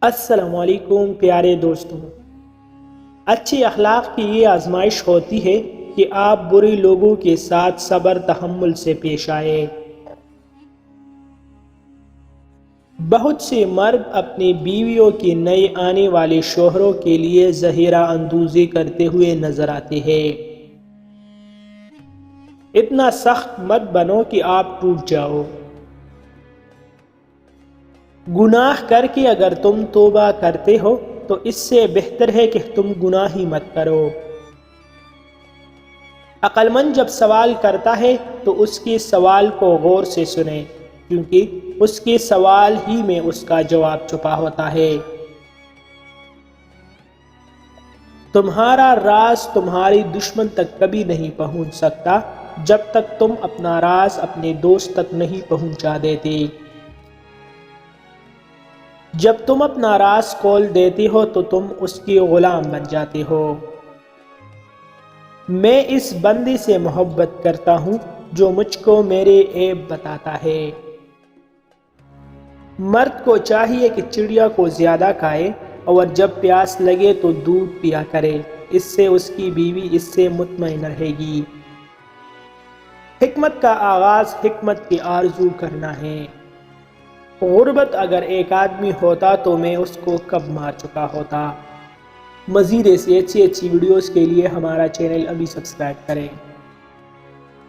السلام علیکم پیارے دوستوں، اچھی اخلاق کی یہ آزمائش ہوتی ہے کہ آپ برے لوگوں کے ساتھ صبر تحمل سے پیش آئے۔ بہت سے مرد اپنی بیویوں کے نئے آنے والے شوہروں کے لیے ظہیرہ اندوزی کرتے ہوئے نظر آتے ہیں۔ اتنا سخت مت بنو کہ آپ ٹوٹ جاؤ۔ گناہ کر کے اگر تم توبہ کرتے ہو تو اس سے بہتر ہے کہ تم گناہ ہی مت کرو۔ عقل مند جب سوال کرتا ہے تو اس کے سوال کو غور سے سنیں، کیونکہ اس کے سوال ہی میں اس کا جواب چھپا ہوتا ہے۔ تمہارا راز تمہاری دشمن تک کبھی نہیں پہنچ سکتا جب تک تم اپنا راز اپنے دوست تک نہیں پہنچا دیتے۔ جب تم اپنا راز کھول دیتے ہو تو تم اس کے غلام بن جاتے ہو۔ میں اس بندے سے محبت کرتا ہوں جو مجھ کو میرے عیب بتاتا ہے۔ مرد کو چاہیے کہ چڑیا کو زیادہ کھائے اور جب پیاس لگے تو دودھ پیا کرے، اس سے اس کی بیوی اس سے مطمئن رہے گی۔ حکمت کا آغاز حکمت کی آرزو کرنا ہے۔ غربت اگر ایک آدمی ہوتا تو میں اس کو کب مار چکا ہوتا۔ مزید ایسی اچھی ویڈیوز کے لیے ہمارا چینل ابھی سبسکرائب کریں۔